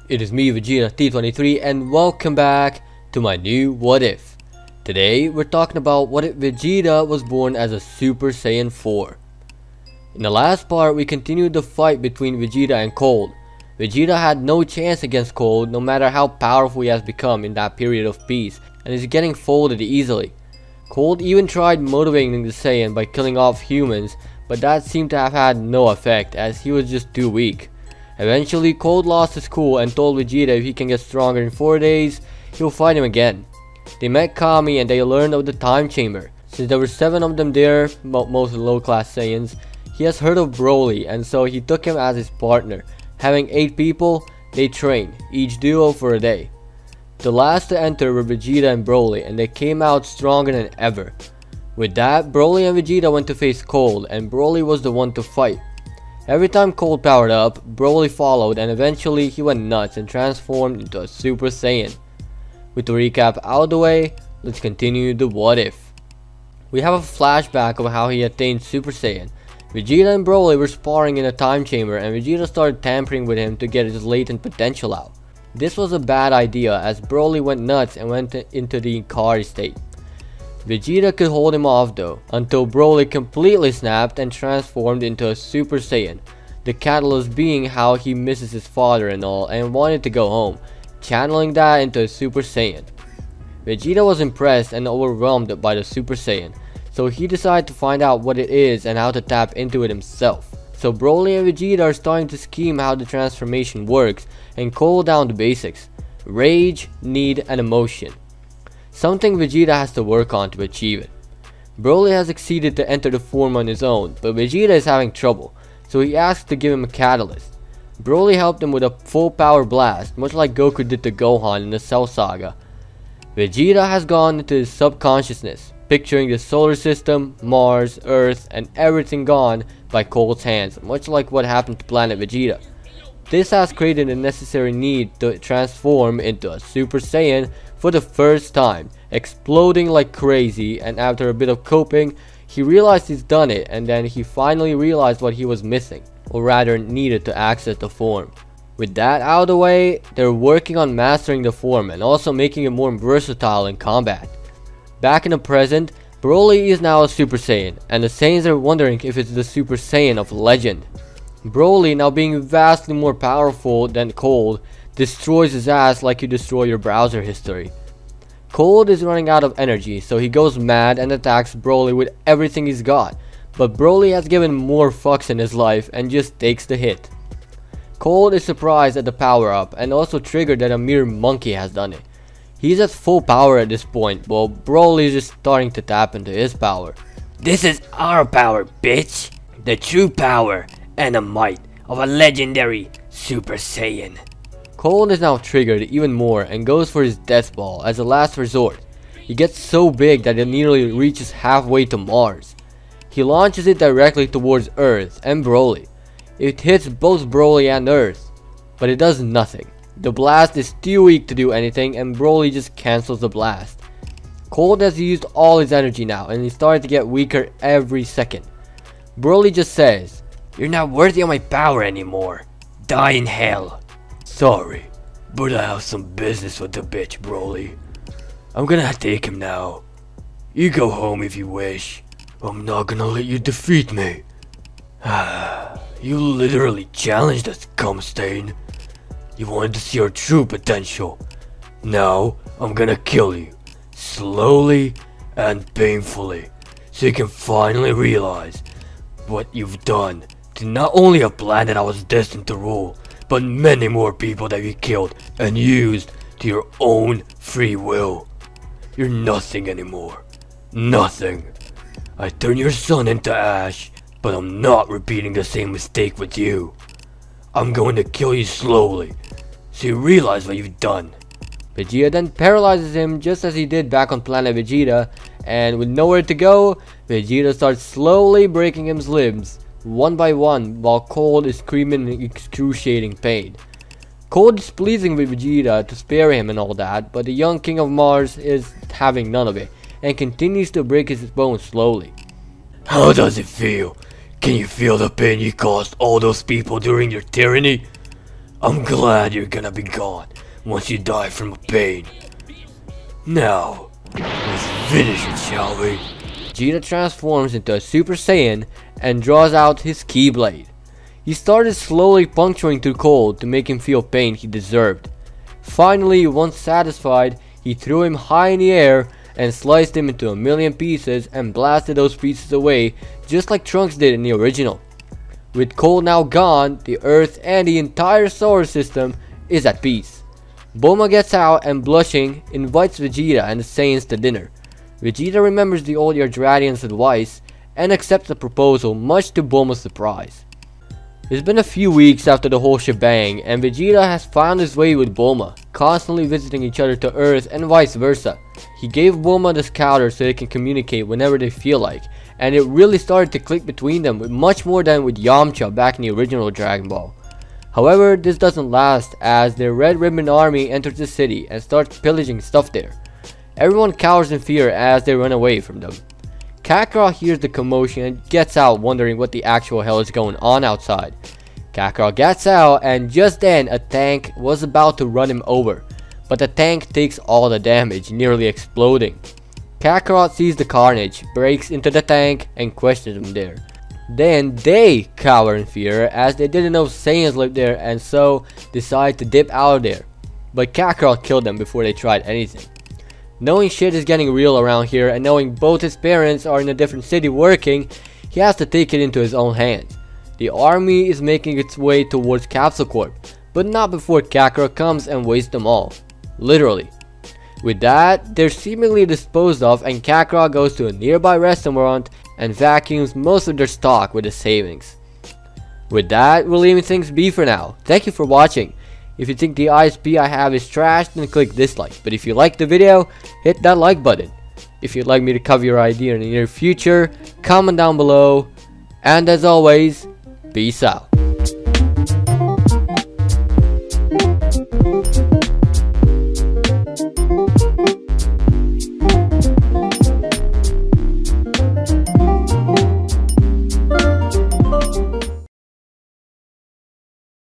It is me, Vegeta T23, and welcome back to my new What If. Today, we're talking about what if Vegeta was born as a Super Saiyan 4. In the last part, we continued the fight between Vegeta and Cold. Vegeta had no chance against Cold, no matter how powerful he has become in that period of peace, and is getting folded easily. Cold even tried motivating the Saiyan by killing off humans, but that seemed to have had no effect, as he was just too weak. Eventually, Cold lost his cool and told Vegeta if he can get stronger in 4 days, he'll fight him again. They met Kami and they learned of the time chamber. Since there were 7 of them there, mostly low class Saiyans, he has heard of Broly, and so he took him as his partner. Having 8 people, they trained, each duo for a day. The last to enter were Vegeta and Broly, and they came out stronger than ever. With that, Broly and Vegeta went to face Cold, and Broly was the one to fight. Every time Cold powered up, Broly followed, and eventually he went nuts and transformed into a Super Saiyan. With the recap out of the way, let's continue the what if. We have a flashback of how he attained Super Saiyan. Vegeta and Broly were sparring in a time chamber, and Vegeta started tampering with him to get his latent potential out. This was a bad idea, as Broly went nuts and went into the Ikari state. Vegeta could hold him off though, until Broly completely snapped and transformed into a Super Saiyan. The catalyst being how he misses his father and all, and wanted to go home, channeling that into a Super Saiyan. Vegeta was impressed and overwhelmed by the Super Saiyan, so he decided to find out what it is and how to tap into it himself. So Broly and Vegeta are starting to scheme how the transformation works and cool down the basics: rage, need, and emotion. Something Vegeta has to work on to achieve it. Broly has succeeded to enter the form on his own, but Vegeta is having trouble, so he asks to give him a catalyst. Broly helped him with a full power blast, much like Goku did to Gohan in the Cell Saga. Vegeta has gone into his subconsciousness, picturing the solar system, Mars, Earth, and everything gone by Cold's hands, much like what happened to Planet Vegeta. This has created a necessary need to transform into a Super Saiyan for the first time, exploding like crazy, and after a bit of coping, he realized he's done it, and then he finally realized what he was missing, or rather needed to access the form. With that out of the way, they're working on mastering the form and also making it more versatile in combat. Back in the present, Broly is now a Super Saiyan, and the Saiyans are wondering if it's the Super Saiyan of legend. Broly, now being vastly more powerful than Cold, destroys his ass like you destroy your browser history. Cold is running out of energy, so he goes mad and attacks Broly with everything he's got, but Broly has given more fucks in his life and just takes the hit. Cold is surprised at the power up and also triggered that a mere monkey has done it. He's at full power at this point, while Broly is just starting to tap into his power. This is our power, bitch! The true power and the might of a legendary Super Saiyan. Cold is now triggered even more and goes for his death ball as a last resort. He gets so big that it nearly reaches halfway to Mars. He launches it directly towards Earth and Broly. It hits both Broly and Earth, but it does nothing. The blast is too weak to do anything, and Broly just cancels the blast. Cold has used all his energy now, and he's starting to get weaker every second. Broly just says, "You're not worthy of my power anymore. Die in hell." Sorry, but I have some business with the bitch, Broly. I'm gonna take him now. You go home if you wish. I'm not gonna let you defeat me. You literally challenged us, Scumstain. You wanted to see our true potential. Now, I'm gonna kill you. Slowly and painfully. So you can finally realize what you've done to not only a planet I was destined to rule, but many more people that you killed and used to your own free will. You're nothing anymore. Nothing. I turned your son into ash, but I'm not repeating the same mistake with you. I'm going to kill you slowly, so you realize what you've done. Vegeta then paralyzes him just as he did back on Planet Vegeta, and with nowhere to go, Vegeta starts slowly breaking his limbs, one by one, while Cold is screaming in excruciating pain. Cold is pleasing with Vegeta to spare him and all that, but the young King of Mars is having none of it, and continues to break his bones slowly. How does it feel? Can you feel the pain you caused all those people during your tyranny? I'm glad you're gonna be gone once you die from pain. Now, let's finish it, shall we? Vegeta transforms into a Super Saiyan and draws out his Keyblade. He started slowly puncturing through cold to make him feel pain he deserved. Finally, once satisfied, he threw him high in the air and sliced him into a million pieces and blasted those pieces away just like Trunks did in the original. With cold now gone, the Earth and the entire solar system is at peace. Bulma gets out and blushing invites Vegeta and the Saiyans to dinner. Vegeta remembers the old Yardratian's advice and accepts the proposal, much to Bulma's surprise. It's been a few weeks after the whole shebang and Vegeta has found his way with Bulma, constantly visiting each other to Earth and vice versa. He gave Bulma the scouter so they can communicate whenever they feel like, and it really started to click between them much more than with Yamcha back in the original Dragon Ball. However, this doesn't last as their Red Ribbon army enters the city and starts pillaging stuff there. Everyone cowers in fear as they run away from them. Kakarot hears the commotion and gets out, wondering what the actual hell is going on outside. Kakarot gets out and just then a tank was about to run him over, but the tank takes all the damage, nearly exploding. Kakarot sees the carnage, breaks into the tank and questions him there. Then they cower in fear as they didn't know Saiyans lived there and so decide to dip out of there. But Kakarot killed them before they tried anything. Knowing shit is getting real around here and knowing both his parents are in a different city working, he has to take it into his own hands. The army is making its way towards Capsule Corp, but not before Kakarot comes and wastes them all. Literally. With that, they're seemingly disposed of and Kakarot goes to a nearby restaurant and vacuums most of their stock with the savings. With that, we're leaving things be for now. Thank you for watching. If you think the ISP I have is trash, then click dislike. But if you liked the video, hit that like button. If you'd like me to cover your idea in the near future, comment down below. And as always, peace out.